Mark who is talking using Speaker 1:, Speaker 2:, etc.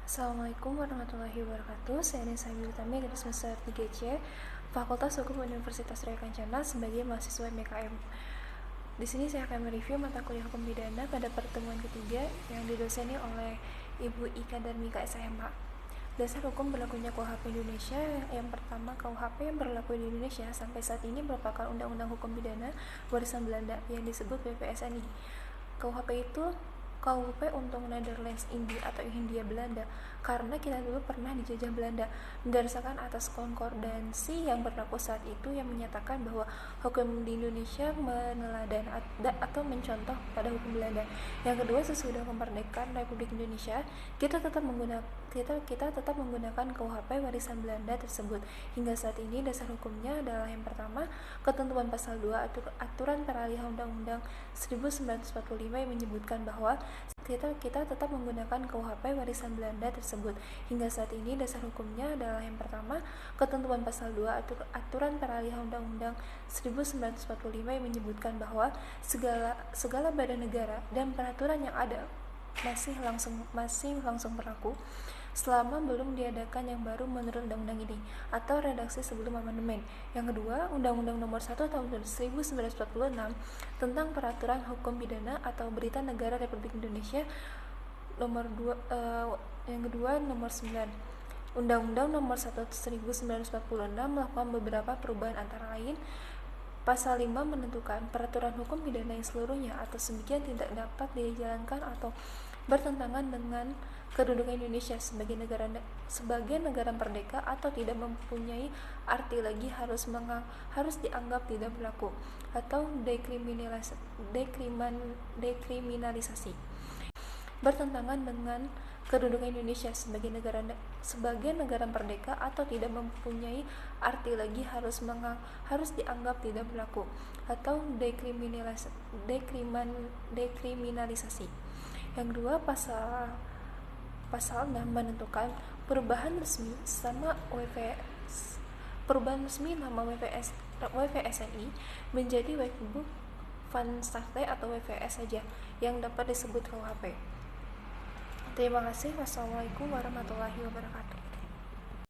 Speaker 1: Assalamualaikum warahmatullahi wabarakatuh. Saya Nisa Militami, garis besar 3C, Fakultas Hukum Universitas Raya Kencana sebagai mahasiswa MKM. Di sini saya akan mereview mata kuliah Hukum Pidana pada pertemuan ketiga yang didoseni oleh Ibu Ika Darmika SMH. Dasar hukum berlakunya KUHP Indonesia. Yang pertama, KUHP yang berlaku di Indonesia sampai saat ini merupakan Undang-Undang Hukum Pidana warisan Belanda yang disebut WPSNI. KUHP itu KUHP untuk Netherlands India atau Hindia Belanda, karena kita dulu pernah dijajah Belanda, berdasarkan atas konkordansi yang berlaku saat itu yang menyatakan bahwa hukum di Indonesia meneladan atau mencontoh pada hukum Belanda. Yang kedua, sesudah kemerdekaan Republik Indonesia, kita tetap menggunakan KUHP warisan Belanda tersebut. Hingga saat ini dasar hukumnya adalah yang pertama, ketentuan pasal 2 aturan peralihan Undang-Undang 1945 yang menyebutkan bahwa kita tetap menggunakan KUHP warisan Belanda tersebut. Hingga saat ini dasar hukumnya adalah yang pertama, ketentuan pasal 2 aturan peralihan Undang-Undang 1945 yang menyebutkan bahwa segala badan negara dan peraturan yang ada masih langsung berlaku selama belum diadakan yang baru menurut undang-undang ini atau redaksi sebelum amandemen. Yang kedua, Undang-Undang Nomor 1 Tahun 1946 tentang Peraturan Hukum Pidana atau Berita Negara Republik Indonesia yang kedua Nomor 9. Undang-Undang Nomor 1 1946 melakukan beberapa perubahan, antara lain Pasal 5 menentukan peraturan hukum pidana yang seluruhnya atau sebagian tidak dapat dijalankan atau bertentangan dengan kedudukan Indonesia sebagai negara merdeka atau tidak mempunyai arti lagi harus dianggap tidak berlaku atau dekriminalisasi. Bertentangan dengan kedudukan Indonesia sebagai negara merdeka atau tidak mempunyai arti lagi harus dianggap tidak berlaku atau dekriminalisasi. Yang kedua, pasal 6 menentukan perubahan resmi nama WPSNI menjadi Wetboek van Starte atau WPS saja yang dapat disebut KUHP. Terima kasih. Wassalamualaikum warahmatullahi wabarakatuh.